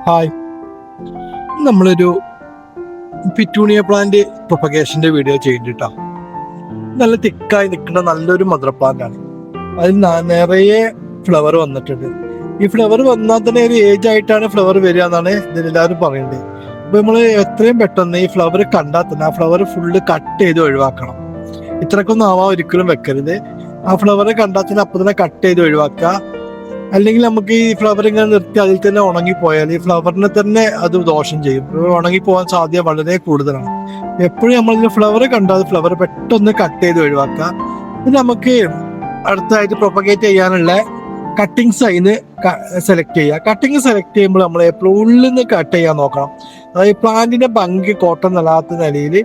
Hi, നമ്മളൊരു petunia plant പ്രൊപ്പഗേഷന്റെ video ചെയ്തിട്ടാ. നല്ല തിക്കായി നിൽക്കുന്ന നല്ലൊരു മദർ പ്ലാന്റ് ആണ്. അതിൽ നിറയെ ഫ്ലവർ വന്നിട്ടുണ്ട്. ഈ ഫ്ലവർ വന്നാൽ തന്നെ ഒരു ഏജ് ആയിട്ടാണ് ഫ്ലവർ വരിക എന്നാണ് ഇതിലെല്ലാവരും പറയുന്നത്. അപ്പൊ നമ്മൾ എത്രയും പെട്ടെന്ന് ഈ ഫ്ലവർ കണ്ടാൽ തന്നെ ആ ഫ്ലവർ ഫുള്ള് കട്ട് ചെയ്ത് ഒഴിവാക്കണം. ഇത്രക്കൊന്നും ആവാൻ ഒരിക്കലും വെക്കരുത്. ആ ഫ്ലവർ കണ്ടാൽ തന്നെ അപ്പൊ തന്നെ കട്ട് ചെയ്ത് ഒഴിവാക്കുക. അല്ലെങ്കിൽ നമുക്ക് ഈ ഫ്ലവർ ഇങ്ങനെ നിർത്തി അതിൽ തന്നെ ഉണങ്ങിപ്പോയാൽ ഈ ഫ്ലവറിനെ തന്നെ അത് ദോഷം ചെയ്യും. ഉണങ്ങിപ്പോകാൻ സാധ്യത വളരെ കൂടുതലാണ്. എപ്പോഴും നമ്മൾ ഫ്ലവർ കണ്ടാൽ ഫ്ലവർ പെട്ടെന്ന് കട്ട് ചെയ്ത് ഒഴിവാക്കുക. പിന്നെ നമുക്ക് അടുത്തായിട്ട് പ്രൊപ്പഗേറ്റ് ചെയ്യാനുള്ള കട്ടിങ്സ് അതിന് സെലക്ട് ചെയ്യുക. കട്ടിങ് സെലക്ട് ചെയ്യുമ്പോൾ നമ്മൾ എപ്പോഴും ഉള്ളിൽ നിന്ന് കട്ട് ചെയ്യാൻ നോക്കണം. അതായത് പ്ലാന്റിന്റെ ഭംഗി കോട്ടം നല്ലാത്ത നിലയിൽ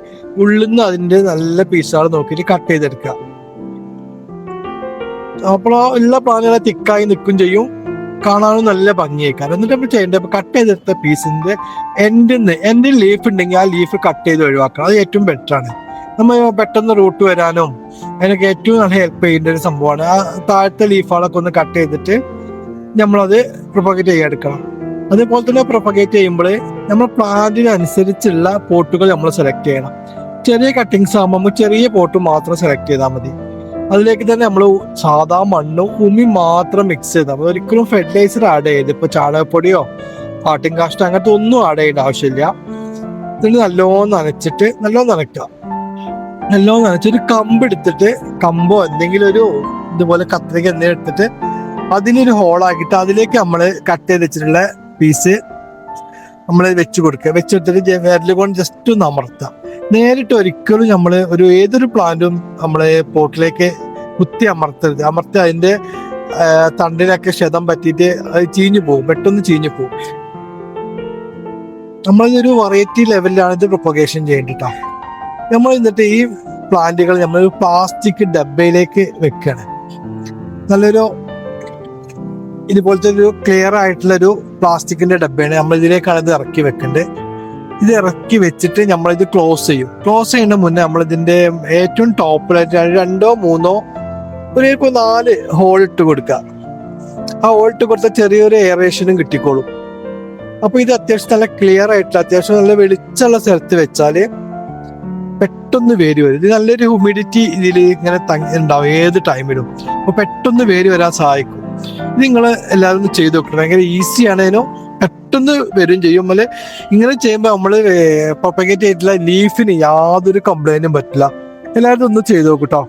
ഉള്ളിൽ നിന്ന് അതിന്റെ നല്ല പീസുകൾ നോക്കിയിട്ട് കട്ട് ചെയ്തെടുക്കുക. അപ്പോൾ എല്ലാ പ്ലാന്റുകളെ തിക്കായി നിൽക്കും ചെയ്യും, കാണാനും നല്ല ഭംഗിയേക്കാം. എന്നിട്ട് നമ്മൾ ചെയ്യേണ്ടത് കട്ട് ചെയ്തെടുത്ത പീസിന്റെ എൻഡിൽ ലീഫ് ഉണ്ടെങ്കിൽ ആ ലീഫ് കട്ട് ചെയ്ത് ഒഴിവാക്കണം. അത് ഏറ്റവും ബെറ്റർ ആണ്. നമ്മൾ പെട്ടെന്ന് റൂട്ട് വരാനും അതിനൊക്കെ ഏറ്റവും നല്ല ഹെൽപ്പ് ചെയ്യേണ്ട ഒരു സംഭവമാണ്. ആ താഴത്തെ ലീഫുകളൊക്കെ ഒന്ന് കട്ട് ചെയ്തിട്ട് നമ്മളത് പ്രൊപ്പഗേറ്റ് ചെയ്യാൻ. അതേപോലെ തന്നെ പ്രൊപ്പഗേറ്റ് ചെയ്യുമ്പോൾ നമ്മൾ പ്ലാന്റിനനുസരിച്ചുള്ള പോട്ടുകൾ നമ്മൾ സെലക്ട് ചെയ്യണം. ചെറിയ കട്ടിങ്സ് ആകുമ്പോൾ നമുക്ക് ചെറിയ പോട്ട് മാത്രം സെലക്ട് ചെയ്താൽ മതി. അതിലേക്ക് തന്നെ നമ്മൾ സാധാ മണ്ണും ഉമി മാത്രം മിക്സ് ചെയ്താൽ മതി. ഒരിക്കലും ഫെർട്ടിലൈസർ ആഡ് ചെയ്ത് ഇപ്പൊ ചാണകപ്പൊടിയോ ആട്ടിൻ കാഷ്ടോ അങ്ങനത്തെ ഒന്നും ആഡ് ചെയ്യേണ്ട ആവശ്യമില്ല. ഇതിന് നല്ലോണം നനച്ചിട്ട് നല്ലോണം നനച്ചൊരു കമ്പ് എടുത്തിട്ട്, കമ്പോ എന്തെങ്കിലും ഒരു ഇതുപോലെ കത്രിക എന്തെങ്കിലും എടുത്തിട്ട് അതിനൊരു ഹോളാക്കിയിട്ട് അതിലേക്ക് നമ്മൾ കട്ട് ചെയ്ത് വെച്ചിട്ടുള്ള പീസ് നമ്മൾ വെച്ചെടുത്തിട്ട് വിരല് കൊണ്ട് ജസ്റ്റ് ഒന്ന് അമർത്താം. നേരിട്ട് ഒരിക്കലും നമ്മൾ ഏതൊരു പ്ലാന്റും നമ്മളെ പോട്ടിലേക്ക് കുത്തി അമർത്തരുത്. അതിന്റെ തണ്ടിനൊക്കെ ക്ഷതം പറ്റിയിട്ട് അത് പെട്ടെന്ന് ചീഞ്ഞു പോകും. നമ്മളിതൊരു വെറൈറ്റി ലെവലിലാണ് ഇത് പ്രൊപ്പഗേഷൻ ചെയ്യേണ്ടിട്ടാ. നമ്മൾ എന്നിട്ട് ഈ പ്ലാന്റുകൾ നമ്മളൊരു പ്ലാസ്റ്റിക് ഡബയിലേക്ക് വെക്കുകയാണ്. നല്ലൊരു ഇതുപോലത്തെ ഒരു ക്ലിയർ ആയിട്ടുള്ള ഒരു പ്ലാസ്റ്റിക്കിന്റെ ഡബ്ബയാണ്. നമ്മൾ ഇതിലേക്കാണ് ഇത് ഇറക്കി വെക്കേണ്ടത്. ഇത് ഇറക്കി വെച്ചിട്ട് നമ്മളിത് ക്ലോസ് ചെയ്യും. ക്ലോസ് ചെയ്യുന്ന മുന്നേ നമ്മളിതിന്റെ ഏറ്റവും ടോപ്പിലായിട്ട് 2 3 ഒരു 4 ഹോൾ ഇട്ട് കൊടുക്കുക. ആ ഹോൾ ഇട്ട് കൊടുത്താൽ ചെറിയൊരു എയറേഷനും കിട്ടിക്കോളും. അപ്പൊ ഇത് അത്യാവശ്യം നല്ല ക്ലിയർ ആയിട്ട് അത്യാവശ്യം നല്ല വെളിച്ചുള്ള സ്ഥലത്ത് വെച്ചാല് പെട്ടെന്ന് വേര് വരും. ഇത് നല്ലൊരു ഹ്യൂമിഡിറ്റി ഇതിൽ ഇങ്ങനെ ഉണ്ടാവും ഏത് ടൈമിലും. അപ്പൊ പെട്ടെന്ന് വേര് വരാൻ സഹായിക്കും. ഇത് നിങ്ങൾ എല്ലാവരും ചെയ്ത് നോക്കണം. ഭയങ്കര ഈസി ആണേനോ പെട്ടെന്ന് വരും ചെയ്യും. നമ്മൾ ഇങ്ങനെ ചെയ്യുമ്പോൾ നമ്മൾ പ്രൊപ്പഗേറ്റ് ചെയ്തിട്ടുള്ള ലീഫിന് യാതൊരു കംപ്ലൈന്റും പറ്റില്ല. എല്ലാവരും ഒന്ന് ചെയ്ത് നോക്കൂട്ടോ.